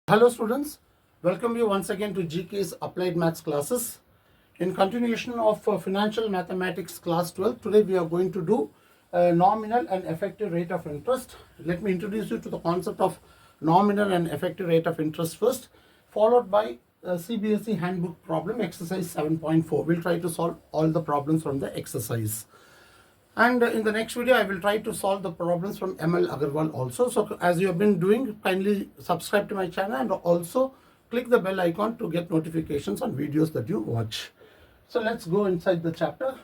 Hello students, welcome you once again to GK's Applied Maths classes. In continuation of Financial Mathematics class 12, today we are going to do nominal and effective rate of interest. Let me introduce you to the concept of nominal and effective rate of interest first, followed by Cbse Handbook problem exercise 7.4. We'll try to solve all the problems from the exercise. And in the next video, I will try to solve the problems from ML Agarwal also. So as you have been doing, kindly subscribe to my channel and also click the bell icon to get notifications on videos that you watch. So let's go inside the chapter.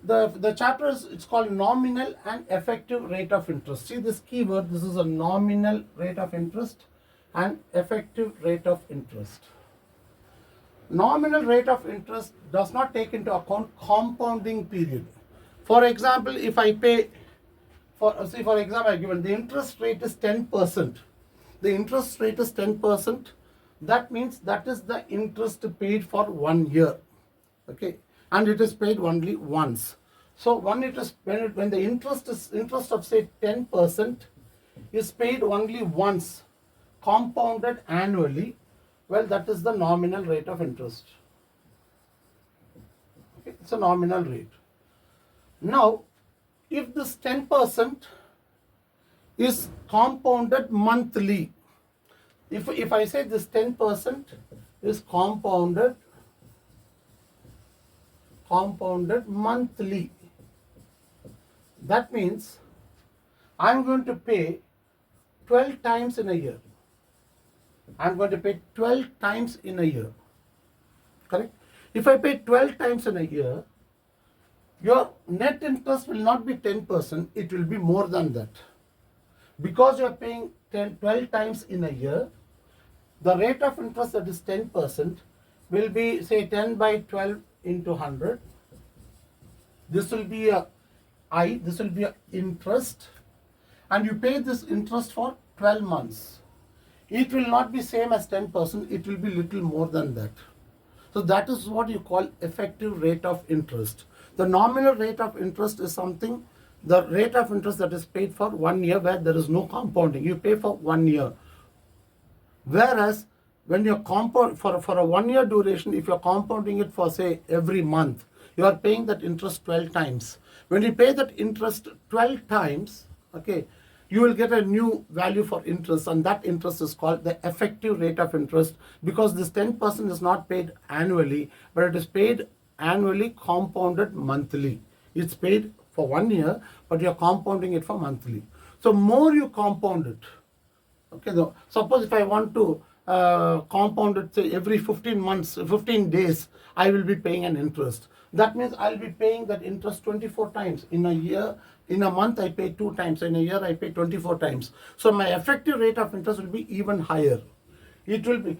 The chapter it's called nominal and effective rate of interest. See this keyword, this is a nominal rate of interest and effective rate of interest. Nominal rate of interest does not take into account compounding period. For example, if I pay, for example, I given the interest rate is 10%. The interest rate is 10%. That means that is the interest paid for 1 year. Okay, and it is paid only once. So when the interest of say 10% is paid only once, compounded annually, well, that is the nominal rate of interest. Okay, it's a nominal rate. Now, if this 10% is compounded monthly, if I say this 10% is compounded monthly, that means I'm going to pay 12 times in a year. I'm going to pay 12 times in a year. Correct? If I pay 12 times in a year, your net interest will not be 10%, it will be more than that. Because you are paying 12 times in a year, the rate of interest that is 10% will be say 10 by 12 into 100. This will be this will be a interest, and you pay this interest for 12 months. It will not be same as 10%, it will be little more than that. So that is what you call effective rate of interest. The nominal rate of interest is something, the rate of interest that is paid for 1 year where there is no compounding. You pay for 1 year. Whereas when you compound for a 1 year duration, if you're compounding it for say every month, you are paying that interest 12 times. When you pay that interest 12 times, okay, you will get a new value for interest, and that interest is called the effective rate of interest, because this 10% is not paid annually, but it is paid annually compounded monthly. It's paid for 1 year, but you're compounding it for monthly. So more you compound it, okay, suppose if I want to compound it say every 15 days, I will be paying an interest. That means I'll be paying that interest 24 times. In a year, in a month I pay 2 times, in a year I pay 24 times. So my effective rate of interest will be even higher. It will be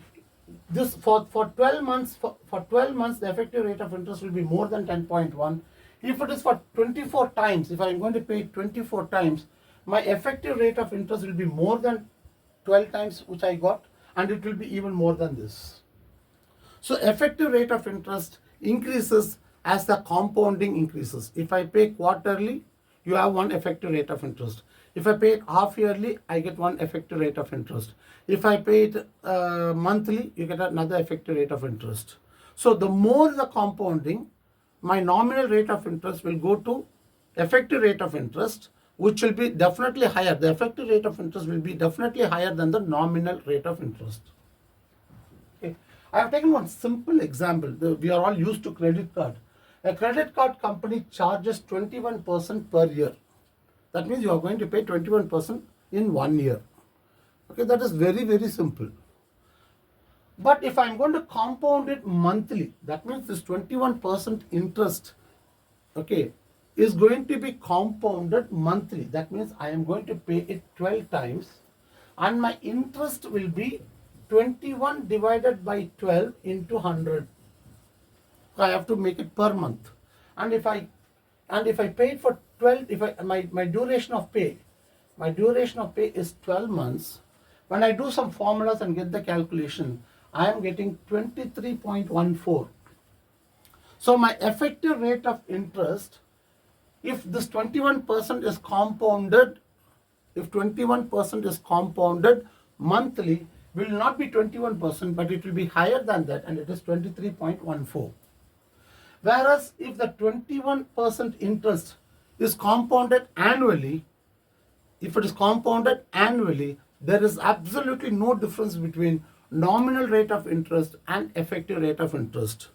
this for 12 months, for 12 months the effective rate of interest will be more than 10.1. If it is for 24 times, if I am going to pay 24 times, my effective rate of interest will be more than 12 times which I got, and it will be even more than this. So effective rate of interest increases as the compounding increases. If I pay quarterly, you have one effective rate of interest. If I pay it half yearly, I get one effective rate of interest. If I pay it monthly, you get another effective rate of interest. So the more the compounding, my nominal rate of interest will go to effective rate of interest, which will be definitely higher. The effective rate of interest will be definitely higher than the nominal rate of interest. Okay. I have taken one simple example. We are all used to credit card. A credit card company charges 21% per year. That means you are going to pay 21% in 1 year. Okay, that is very, very simple. But if I am going to compound it monthly, that means this 21% interest, okay, is going to be compounded monthly. That means I am going to pay it 12 times, and my interest will be 21 divided by 12 into 100. I have to make it per month. And if I pay it for 12, my duration of pay is 12 months. When I do some formulas and get the calculation, I am getting 23.14. So my effective rate of interest, if this 21% is compounded, monthly will not be 21%, but it will be higher than that, and it is 23.14. Whereas if the 21% interest is compounded annually, if it is compounded annually, there is absolutely no difference between nominal rate of interest and effective rate of interest.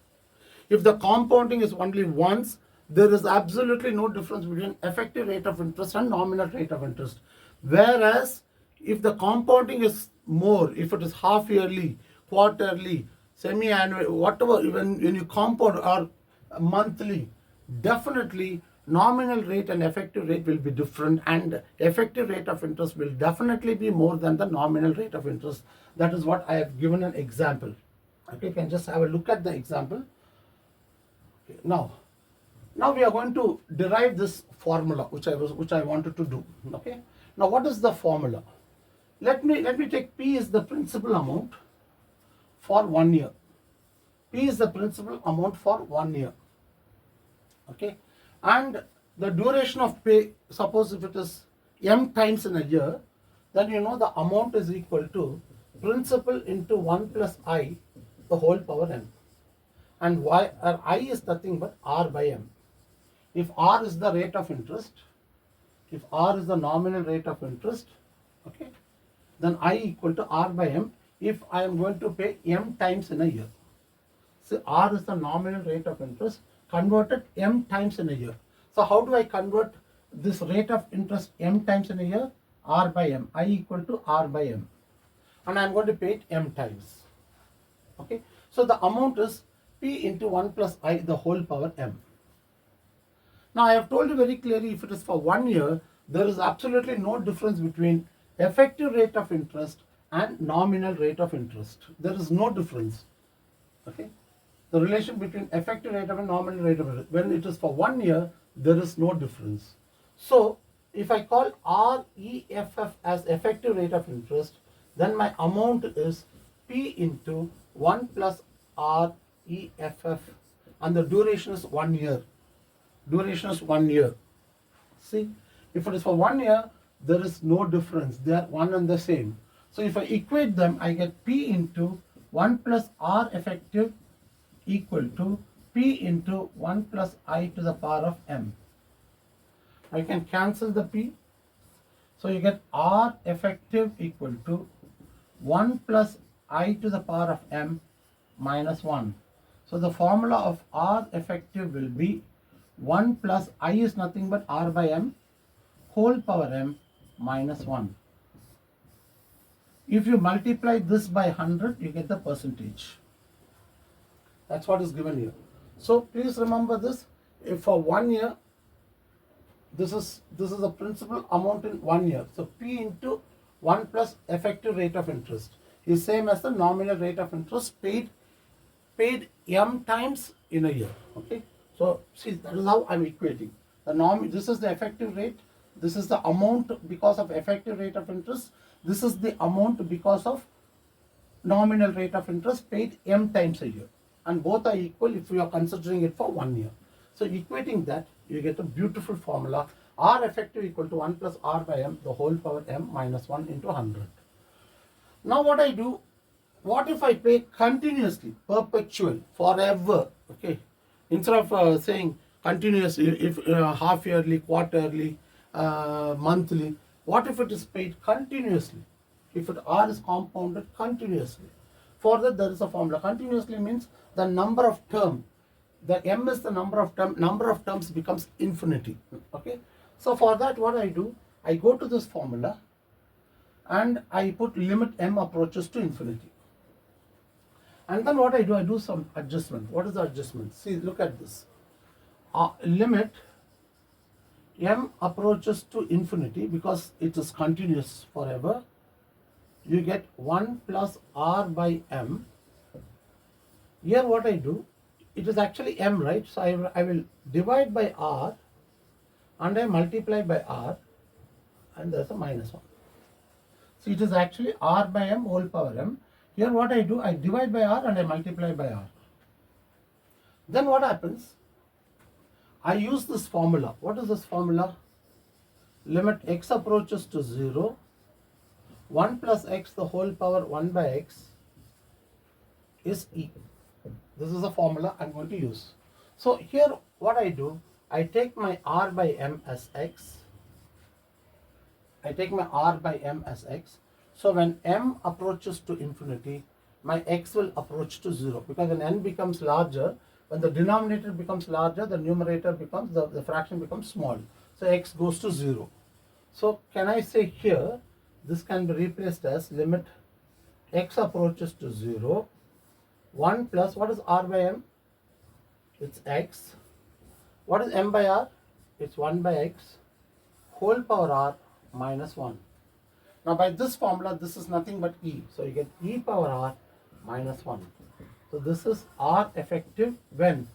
If the compounding is only once, there is absolutely no difference between effective rate of interest and nominal rate of interest. Whereas if the compounding is more, if it is half yearly, quarterly, semi-annual, whatever, even when you compound or monthly, definitely nominal rate and effective rate will be different, and effective rate of interest will definitely be more than the nominal rate of interest. That is what I have given an example. Okay, you can just have a look at the example. Okay, now we are going to derive this formula which I wanted to do. Okay, now what is the formula? Let me take P is the principal amount for 1 year. P is the principal amount for 1 year. Okay, and the duration of pay, suppose if it is m times in a year, then you know the amount is equal to principal into 1 plus I the whole power n, and y or I is nothing but r by m. If r is the rate of interest, if r is the nominal rate of interest, okay, then I equal to r by m if I am going to pay m times in a year. So r is the nominal rate of interest converted m times in a year. So how do I convert this rate of interest m times in a year? R by m. I equal to r by m, and I am going to pay it m times. Okay, so the amount is P into 1 plus I the whole power m. Now I have told you very clearly, if it is for 1 year, there is absolutely no difference between effective rate of interest and nominal rate of interest. There is no difference. Okay, the relation between effective rate of and nominal rate of interest, when it is for 1 year, there is no difference. So if I call REFF as effective rate of interest, then my amount is P into 1 plus REFF, and the duration is 1 year. Duration is 1 year. See, if it is for 1 year, there is no difference. They are one and the same. So if I equate them, I get P into 1 plus R effective equal to P into 1 plus I to the power of m. I can cancel the P. So you get R effective equal to 1 plus I to the power of m minus 1. So the formula of R effective will be 1 plus I is nothing but R by m whole power m minus 1. If you multiply this by 100, you get the percentage. That's what is given here. So please remember this. If for 1 year, this is the principal amount in 1 year. So P into 1 plus effective rate of interest is same as the nominal rate of interest paid m times in a year. Okay. So see, that is how I'm equating. This is the effective rate. This is the amount because of effective rate of interest. This is the amount because of nominal rate of interest paid m times a year. And both are equal if we are considering it for 1 year. So equating that, you get a beautiful formula. R effective equal to 1 plus R by m the whole power m minus 1 into 100. Now what I do, what if I pay continuously, perpetual, forever, okay? Instead of saying continuously, if half yearly, quarterly, monthly, what if it is paid continuously? If R is compounded continuously. For that, there is a formula. Continuously means the number of term. The m is the number of terms becomes infinity. Okay. So for that, what I do, I go to this formula and I put limit m approaches to infinity. And then what I do some adjustment. What is the adjustment? See, look at this. Limit m approaches to infinity, because it is continuous forever. You get 1 plus R by m. Here what I do, it is actually m, right? So I will divide by R and I multiply by R, and there's a minus 1. So it is actually R by m whole power m. Here what I do, I divide by R and I multiply by R. Then what happens? I use this formula. What is this formula? Limit x approaches to 0, 1 plus x the whole power 1 by x is E. This is a formula I'm going to use. So here what I do, I take my R by M as x. I take my R by M as x. So when M approaches to infinity, my x will approach to 0, because when n becomes larger, when the denominator becomes larger, the numerator becomes, the fraction becomes small. So x goes to 0. So can I say here, this can be replaced as limit x approaches to 0, 1 plus, what is R by M? It's x. What is M by R? It's 1 by x whole power R minus 1. Now by this formula, this is nothing but E. So you get E power R minus 1. So this is R effective when?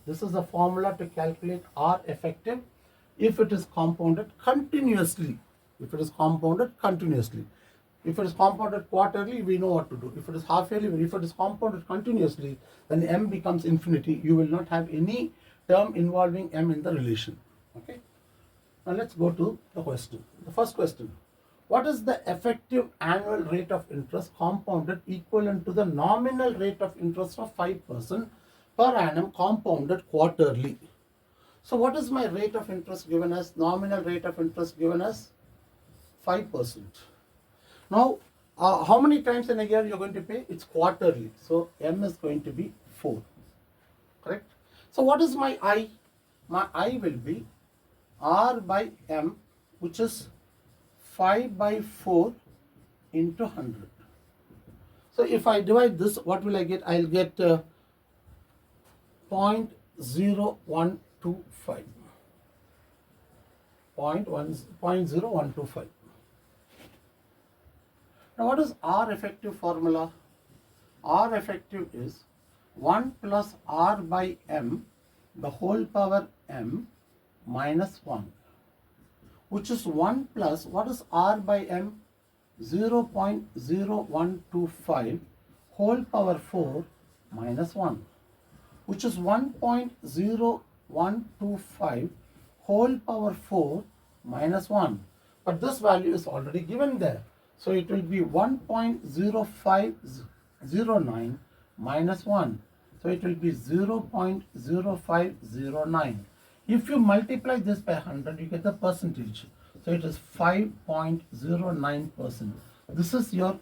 This is a formula to calculate R effective if it is compounded continuously. If it is compounded continuously. If it is compounded quarterly, we know what to do. If it is half yearly, if it is compounded continuously, then M becomes infinity. You will not have any term involving M in the relation. Okay. Now let's go to the question. The first question. What is the effective annual rate of interest compounded equivalent to the nominal rate of interest of 5% per annum compounded quarterly? So what is my rate of interest given as? Nominal rate of interest given as 5%. Now, how many times in a year you're going to pay? It's quarterly. So M is going to be 4. Correct? So what is my I? My I will be R by M, which is 5 by 4 into 100. So if I divide this, what will I get? I'll get 0.0125. 0.0125. Now what is R effective formula? R effective is 1 plus R by M, the whole power M minus 1, which is 1 plus, what is R by M? 0.0125 whole power 4 minus 1, which is 1.0125 whole power 4 minus 1. But this value is already given there. So it will be 1.0509 minus 1. So it will be 0.0509. If you multiply this by 100, you get the percentage. So it is 5.09%. This is your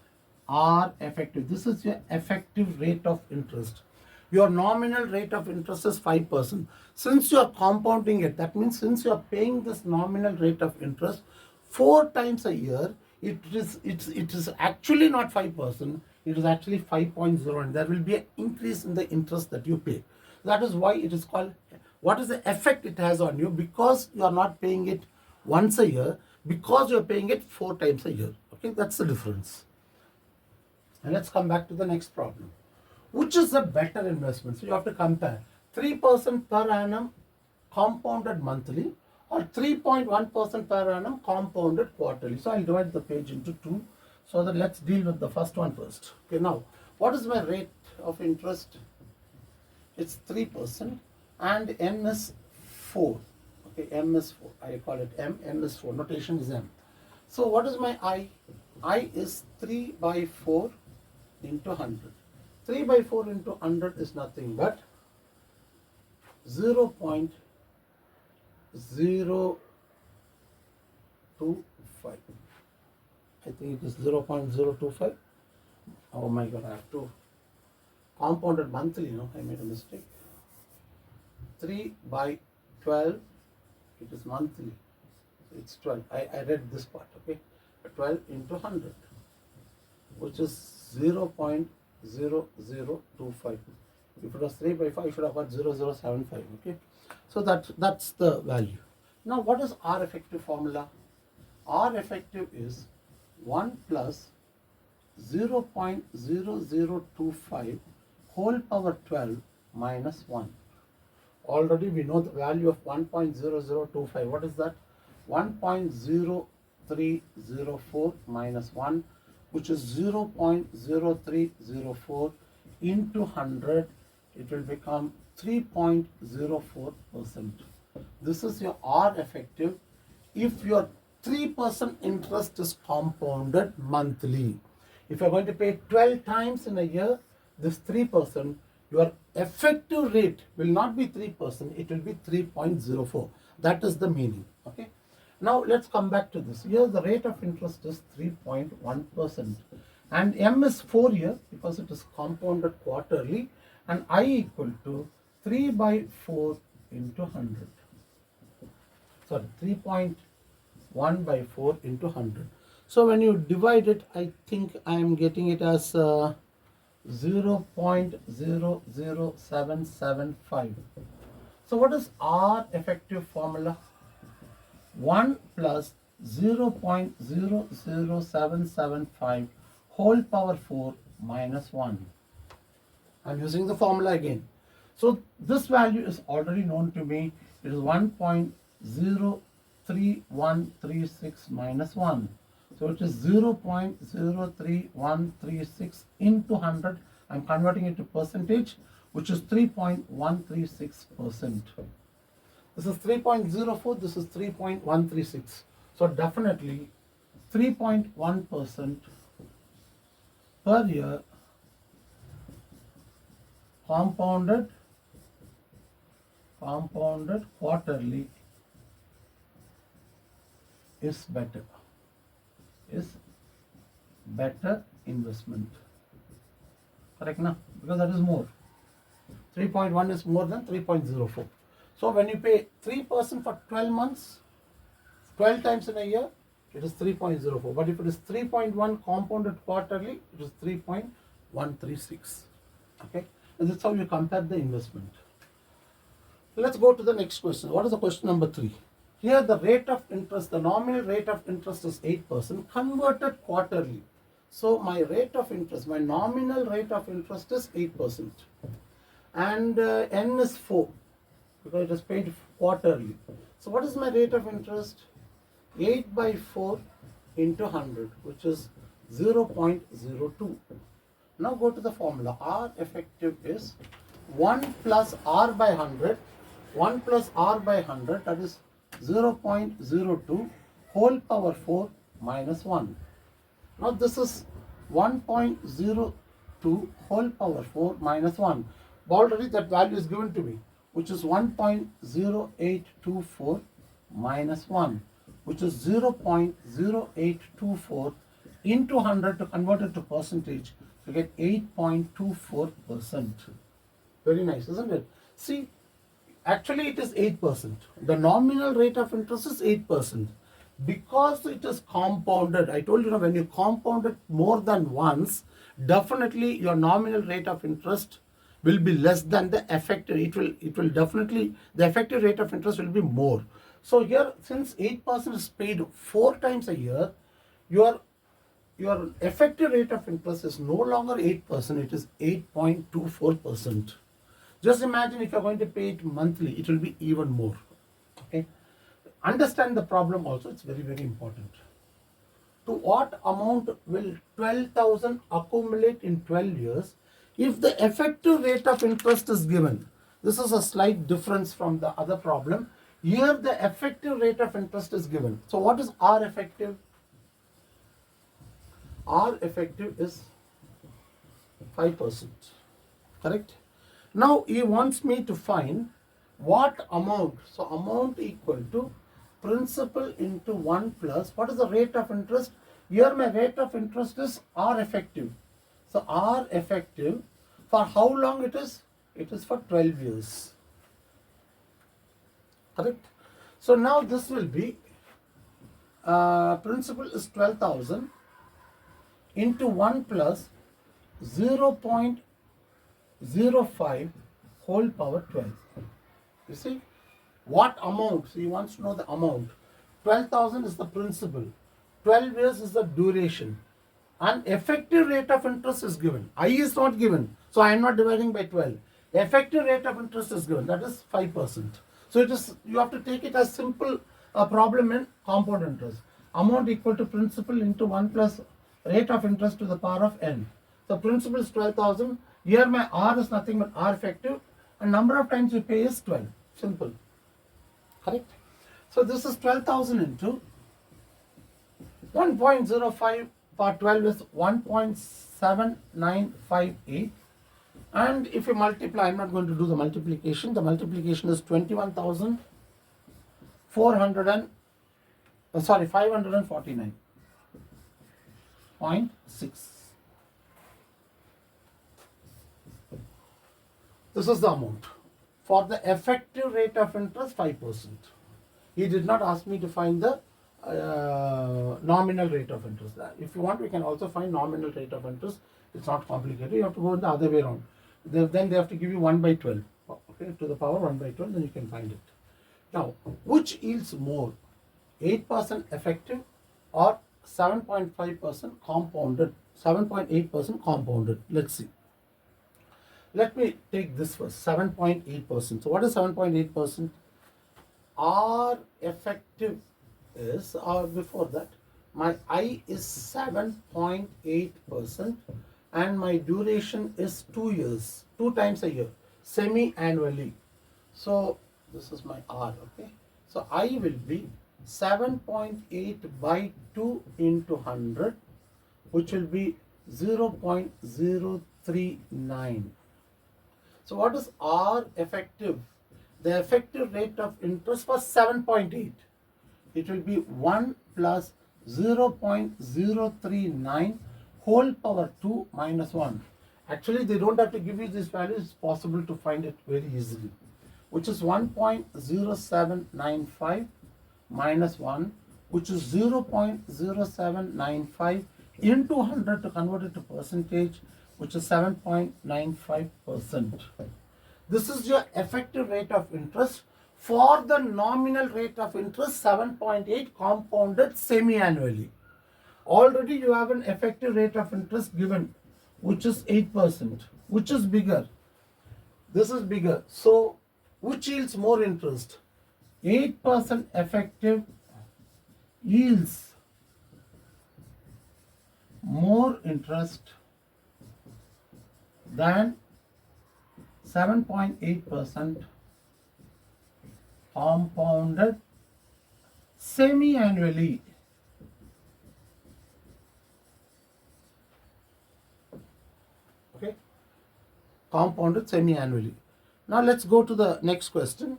R effective. This is your effective rate of interest. Your nominal rate of interest is 5%. Since you are compounding it, that means since you are paying this nominal rate of interest 4 times a year, it is actually not 5%, it is actually 5.0, and there will be an increase in the interest that you pay. That is why it is called, what is the effect it has on you? Because you are not paying it once a year, because you are paying it 4 times a year. Okay, that's the difference. And let's come back to the next problem. Which is a better investment? So you have to compare 3% per annum compounded monthly, or 3.1% per annum compounded quarterly. So I'll divide the page into 2. So that let's deal with the first one first. Okay, now what is my rate of interest? It's 3% and N is 4. Okay, M is 4. I call it M. N is 4. Notation is M. So what is my I? I is 3 by 4 into 100. 3 by 4 into 100 is nothing but 0.025. I think it is 0.025. Oh my god, I have to compounded monthly, I made a mistake. 3 by 12, it is monthly. It's 12. I read this part, okay? 12 into 100, which is 0.0025. If it was 3 by 5, I should have got 0075, okay? So that's the value. Now what is R effective formula? R effective is 1 plus 0.0025 whole power 12 minus 1. Already we know the value of 1.0025. What is that? 1.0304 minus 1, which is 0.0304 into 100. It will become 3.04%. This is your R effective if your 3% interest is compounded monthly. If you're going to pay 12 times in a year, this 3%, your effective rate will not be 3%, it will be 3.04. That is the meaning. Okay. Now let's come back to this. Here the rate of interest is 3.1%. And M is 4 years because it is compounded quarterly, and I equal to 3 by 4 into 100. Sorry, 3.1 by 4 into 100. So when you divide it, I think I am getting it as 0.00775. So what is R effective formula? 1 plus 0.00775 whole power 4 minus 1. I'm using the formula again. So this value is already known to me. It is 1.03136 minus 1. So it is 0.03136 into 100. I'm converting it to percentage, which is 3.136%. This is 3.04, this is 3.136. So definitely 3.1% per year compounded quarterly is better investment. Correct now? Because that is more. 3.1 is more than 3.04. So when you pay 3% for 12 months, 12 times in a year, it is 3.04. But if it is 3.1 compounded quarterly, it is 3.136. Okay, and that's how you compare the investment. Let's go to the next question. What is the question number 3? Here the rate of interest, the nominal rate of interest is 8% converted quarterly. So my rate of interest, my nominal rate of interest is 8%. And N is 4 because it is paid quarterly. So what is my rate of interest? 8 by 4 into 100, which is 0.02. Now go to the formula. R effective is 1 plus R by 100. 1 plus R by 100, that is 0.02 whole power 4 minus 1. Now this is 1.02 whole power 4 minus 1. Already that value is given to me, which is 1.0824 minus 1, which is 0.0824 into 100 to convert it to percentage. You get 8.24%. Very nice, isn't it? See, actually it is 8%. The nominal rate of interest is 8%. Because it is compounded, I told you, when you compound it more than once, definitely your nominal rate of interest will be less than the effective. It will definitely, the effective rate of interest will be more. So here, since 8% is paid 4 times a year, your effective rate of interest is no longer 8%, it is 8.24%. Just imagine if you're going to pay it monthly, it will be even more. Okay. Understand the problem also, it's very, very important. To what amount will 12,000 accumulate in 12 years if the effective rate of interest is given? This is a slight difference from the other problem. Here the effective rate of interest is given. So what is R effective? R effective is 5%. Correct? Now he wants me to find what amount. So amount equal to principal into 1 plus, what is the rate of interest? Here my rate of interest is R effective. So R effective, for how long it is? It is for 12 years. Correct? So now this will be, principal is 12,000 into 1 plus 0.05 whole power 12. You see? What amount? So he wants to know the amount. 12,000 is the principal. 12 years is the duration. And effective rate of interest is given. I is not given. So I am not dividing by 12. Effective rate of interest is given. That is 5%. So it is, you have to take it as simple problem in compound interest. Amount equal to principal into 1 plus rate of interest to the power of n. So principal is 12,000. Here my R is nothing but R effective. And number of times you pay is 12. Simple. Correct? So this is 12,000 into 1.05 part 12 is 1.7958, and if you multiply, I'm not going to do the multiplication. The multiplication is 549.6. This is the amount. For the effective rate of interest, 5%. He did not ask me to find the nominal rate of interest. If you want, we can also find nominal rate of interest. It's not complicated. You have to go in the other way around. Then they have to give you 1 by 12. Okay, to the power 1 by 12, then you can find it. Now, which yields more? 8% effective or 7.5% compounded? 7.8% compounded. Let's see. Let me take this first, 7.8%. So what is 7.8%? R effective is, or before that, my I is 7.8% and my duration is 2 years, 2 times a year, semi-annually. So this is my R, okay? So I will be 7.8 by 2 into 100, which will be 0.039. So what is R effective? The effective rate of interest was 7.8. It will be 1 plus 0.039 whole power 2 minus 1. Actually, they don't have to give you this value. It's possible to find it very easily, which is 1.0795 minus 1, which is 0.0795 into 100 to convert it to percentage, which is 7.95%. This is your effective rate of interest. For the nominal rate of interest, 7.8 compounded semi-annually. Already you have an effective rate of interest given, which is 8%. Which is bigger? This is bigger. So, which yields more interest? 8% effective yields more interest than 7.8% compounded semi-annually. Okay, compounded semi-annually. Now let's go to the next question.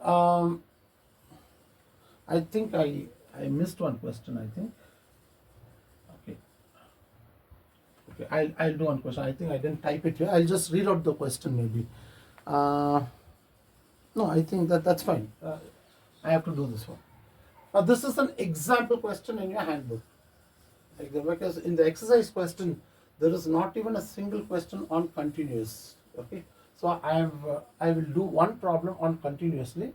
I think I missed one question, I think. Okay, I'll do one question. I think I didn't type it here. I'll just read out the question maybe. No, I think that's fine. I have to do this one. Now this is an example question in your handbook. Because in the exercise question, there is not even a single question on continuous. Okay, so I will do one problem on continuously.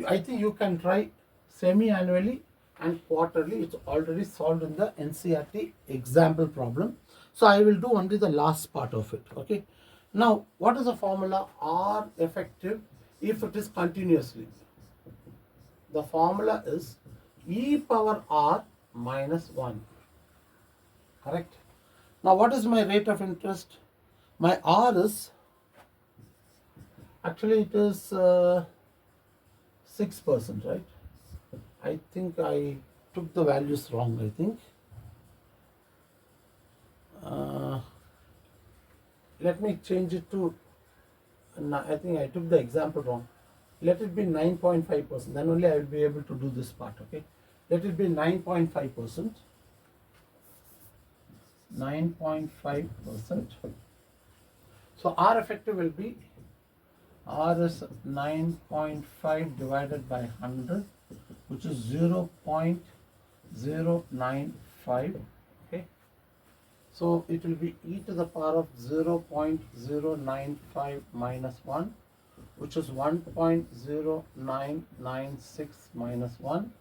I think you can try semi-annually and quarterly. It's already solved in the NCERT example problem. So I will do only the last part of it. Okay. Now, what is the formula? R effective if it is continuously. The formula is e power r minus 1. Correct. Now, what is my rate of interest? My R is, actually it is 6%, right? I think I took the values wrong, I think. Let me change it to, I think I took the example wrong. Let it be 9.5%. Then only I will be able to do this part, okay? Let it be 9.5%. 9.5%. So R effective will be, R is 9.5 divided by 100, which is 0.095. Okay. So it will be e to the power of 0.095 minus 1, which is 1.0996 minus 1,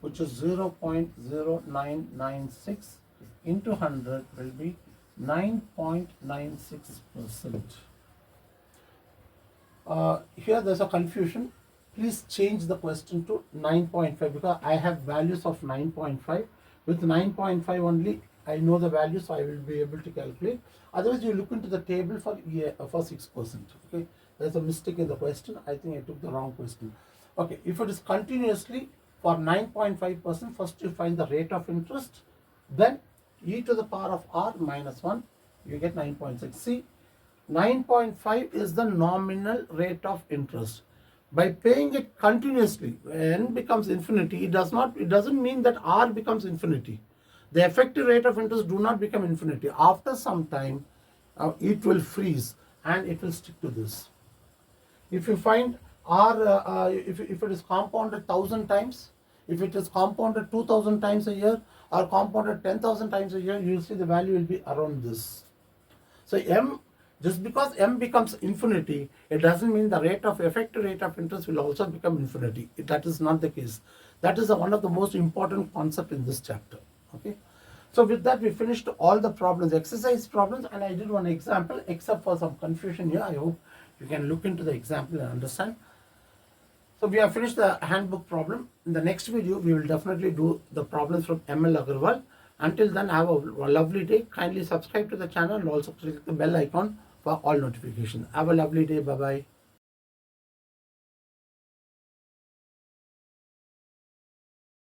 which is 0.0996 into 100 will be 9.96%. Here there's a confusion. Please change the question to 9.5 because I have values of 9.5. With 9.5 only I know the value, so I will be able to calculate. Otherwise, you look into the table for 6%. Okay, there's a mistake in the question. I think I took the wrong question. Okay, if it is continuously, For 9.5%, first you find the rate of interest, then e to the power of r minus 1, you get 9.6. See, 9.5 is the nominal rate of interest. By paying it continuously, when n becomes infinity, it doesn't mean that r becomes infinity. The effective rate of interest do not become infinity. After some time, it will freeze and it will stick to this. If you find r, if it is compounded 1,000 times, if it is compounded 2,000 times a year, or compounded 10,000 times a year, you will see the value will be around this. So m, just because m becomes infinity, it doesn't mean the effective rate of interest will also become infinity. That is not the case. That is one of the most important concept in this chapter. Okay. So with that, we finished all the problems, exercise problems, and I did one example, except for some confusion here. I hope you can look into the example and understand. So we have finished the handbook problem. In the next video, we will definitely do the problems from ML Agarwal. Until then, have a lovely day. Kindly subscribe to the channel and also click the bell icon for all notifications. Have a lovely day. Bye-bye.